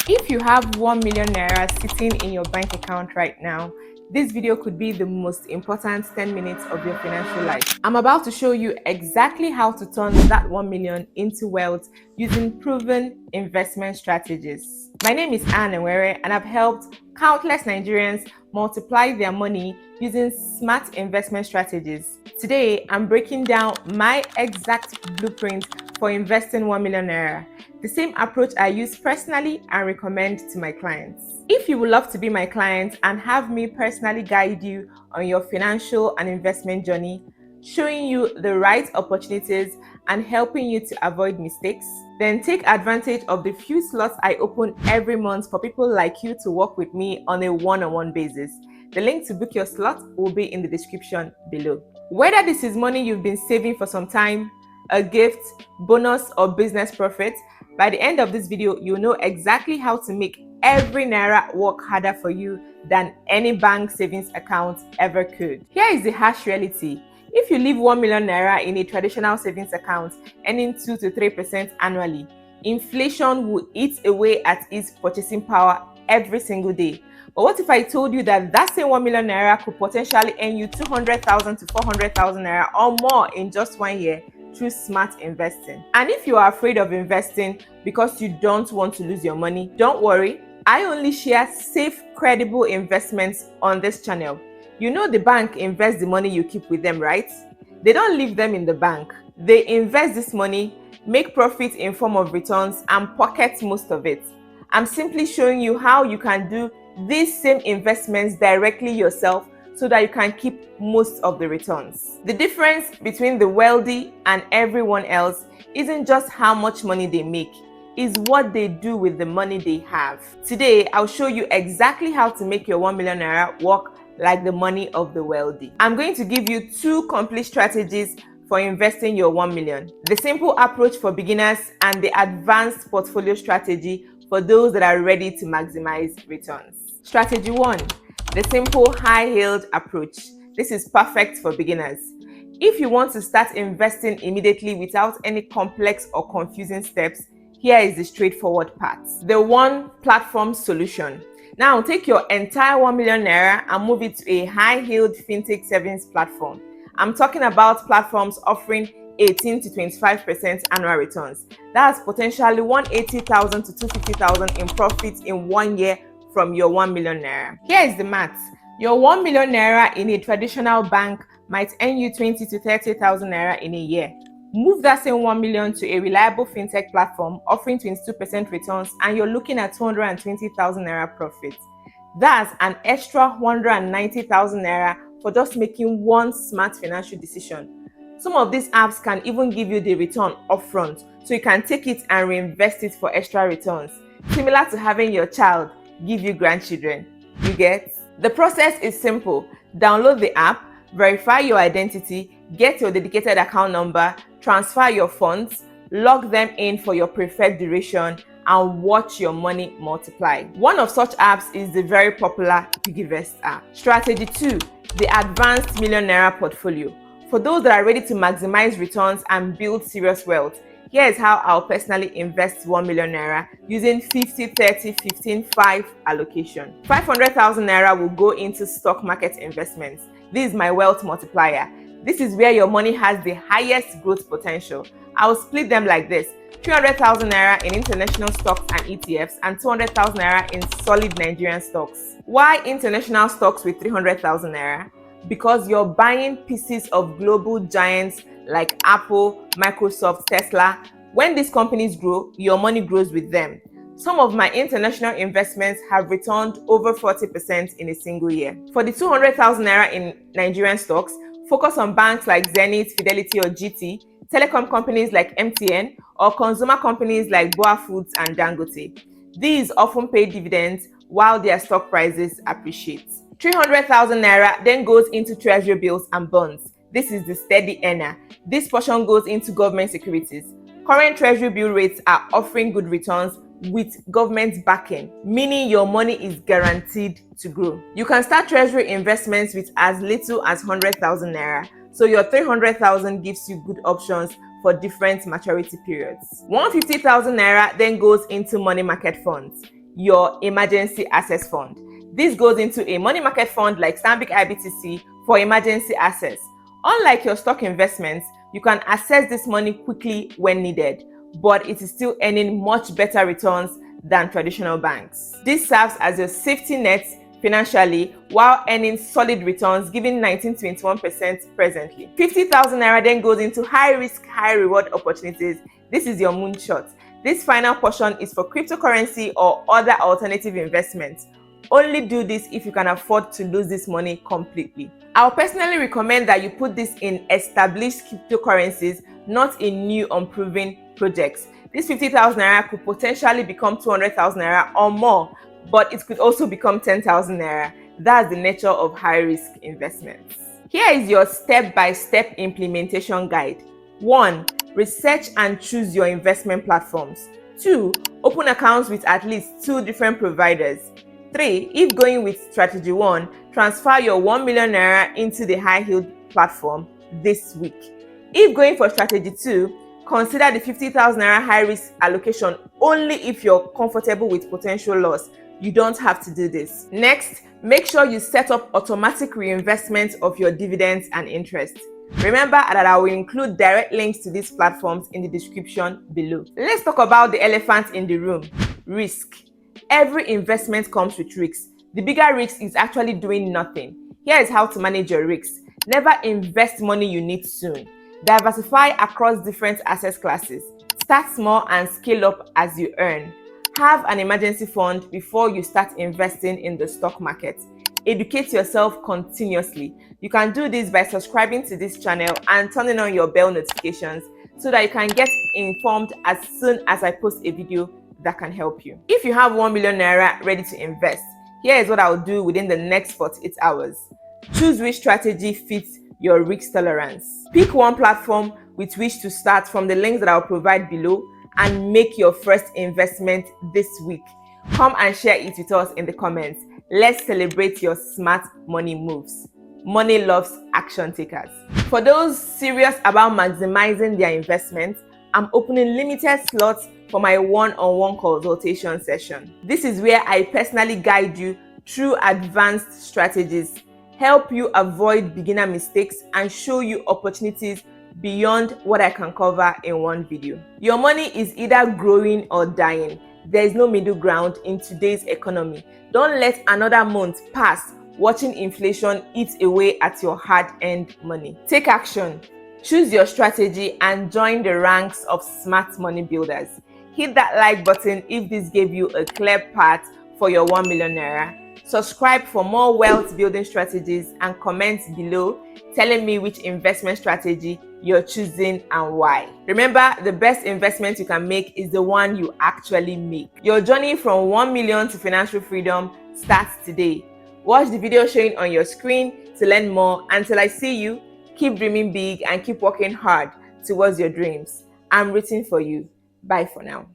If you have 1 million naira sitting in your bank account right now, this video could be the most important 10 minutes of your financial life. I'm about to show you exactly how to turn that 1 million into wealth using proven investment strategies. My name is N1m and I've helped countless Nigerians multiply their money using smart investment strategies. Today, I'm breaking down my exact blueprint for investing 1 million naira. The same approach I use personally and recommend to my clients. If you would love to be my client and have me personally guide you on your financial and investment journey, showing you the right opportunities and helping you to avoid mistakes, then take advantage of the few slots I open every month for people like you to work with me on a one-on-one basis. The link to book your slot will be in the description below. Whether this is money you've been saving for some time, a gift, bonus, or business profit, by the end of this video, you'll know exactly how to make every naira work harder for you than any bank savings account ever could. Here is the harsh reality. If you leave 1 million naira in a traditional savings account earning 2 to 3% annually, inflation will eat away at its purchasing power every single day. But what if I told you that that same 1 million naira could potentially earn you 200,000 to 400,000 naira or more in just 1 year through smart investing? And if you are afraid of investing because you don't want to lose your money, don't worry. I only share safe, credible investments on this channel. You know the bank invests the money you keep with them, right? They don't leave them in the bank. They invest this money, make profit in form of returns, and pocket most of it. I'm simply showing you how you can do these same investments directly yourself so that you can keep most of the returns. The difference between the wealthy and everyone else isn't just how much money they make, is what they do with the money they have. Today, I'll show you exactly how to make your 1 million naira work like the money of the wealthy. I'm going to give you 2 complete strategies for investing your 1 million. The simple approach for beginners and the advanced portfolio strategy for those that are ready to maximize returns. Strategy 1, the simple high-yield approach. This is perfect for beginners. If you want to start investing immediately without any complex or confusing steps, here is the straightforward path. The one platform solution. Now take your entire 1 million naira and move it to a high-yield fintech savings platform. I'm talking about platforms offering 18 to 25% annual returns. That's potentially 180,000 to 250,000 in profits in 1 year from your 1 million naira. Here is the math. Your 1 million naira in a traditional bank might earn you 20 to 30,000 naira in a year. Move that same 1 million to a reliable fintech platform offering 22% returns and you're looking at 220,000 naira profit. That's an extra 190,000 naira for just making one smart financial decision. Some of these apps can even give you the return upfront, so you can take it and reinvest it for extra returns, similar to having your child give you grandchildren. You get? The process is simple. Download the app, verify your identity, get your dedicated account number, transfer your funds, log them in for your preferred duration, and watch your money multiply. One of such apps is the very popular PiggyVest app. Strategy 2, the advanced million naira portfolio. For those that are ready to maximize returns and build serious wealth, here is how I'll personally invest 1 million naira using 50-30-15-5 allocation. 500,000 naira will go into stock market investments. This is my wealth multiplier. This is where your money has the highest growth potential. I will split them like this: 300,000 naira in international stocks and ETFs and 200,000 naira in solid Nigerian stocks. Why international stocks with 300,000 naira? Because you're buying pieces of global giants like Apple, Microsoft, Tesla. When these companies grow, your money grows with them. Some of my international investments have returned over 40% in a single year. For the 200,000 naira in Nigerian stocks, focus on banks like Zenith, Fidelity, or GT, telecom companies like MTN, or consumer companies like Boa Foods and Dangote. These often pay dividends while their stock prices appreciate. 300,000 naira then goes into Treasury bills and bonds. This is the steady earner. This portion goes into government securities. Current Treasury bill rates are offering good returns with government backing, meaning your money is guaranteed to grow. You can start Treasury investments with as little as 100,000 naira. So your 300,000 gives you good options for different maturity periods. 150,000 naira then goes into money market funds. your emergency access fund. This goes into a money market fund like Stanbic IBTC for emergency access. Unlike your stock investments, you can access this money quickly when needed, but it is still earning much better returns than traditional banks. This serves as your safety net financially while earning solid returns, giving 19 to 21% presently. 50,000 naira then goes into high risk, high reward opportunities. This is your moonshot. This final portion is for cryptocurrency or other alternative investments. Only do this if you can afford to lose this money completely. I'll personally recommend that you put this in established cryptocurrencies, not in new unproven projects. This 50,000 naira could potentially become 200,000 naira or more, but it could also become 10,000 naira. That's the nature of high-risk investments. Here is your step-by-step implementation guide. 1. Research and choose your investment platforms. 2. Open accounts with at least 2 different providers. 3. If going with strategy 1, transfer your 1 million naira into the high-yield platform this week. If going for strategy 2, consider the 50,000 naira high-risk allocation only if you're comfortable with potential loss. You don't have to do this. Next, make sure you set up automatic reinvestment of your dividends and interest. Remember that I will include direct links to these platforms in the description below. Let's talk about the elephant in the room: risk. Every investment comes with risks. The bigger risk is actually doing nothing. Here is how to manage your risks. Never invest money you need soon. Diversify across different asset classes. Start small and scale up as you earn. Have an emergency fund before you start investing in the stock market. Educate yourself continuously. You can do this by subscribing to this channel and turning on your bell notifications so that you can get informed as soon as I post a video that can help you. If you have 1 million naira ready to invest, here is what I'll do within the next 48 hours. Choose which strategy fits your risk tolerance. Pick one platform with which to start from the links that I'll provide below and make your first investment this week. Come and share it with us in the comments. Let's celebrate your smart money moves. Money loves action takers. For those serious about maximizing their investments, I'm opening limited slots for my one-on-one consultation session. This is where I personally guide you through advanced strategies, help you avoid beginner mistakes, and show you opportunities beyond what I can cover in one video. Your money is either growing or dying. There is no middle ground in today's economy. Don't let another month pass watching inflation eat away at your hard-earned money. Take action. Choose your strategy and join the ranks of smart money builders. Hit that like button if this gave you a clear path for your 1 million naira. Subscribe for more wealth building strategies and comment below telling me which investment strategy you're choosing and why. Remember, the best investment you can make is the one you actually make. Your journey from 1 million to financial freedom starts today. Watch the video showing on your screen to learn more. Until I see you, keep dreaming big and keep working hard towards your dreams. I'm rooting for you. Bye for now.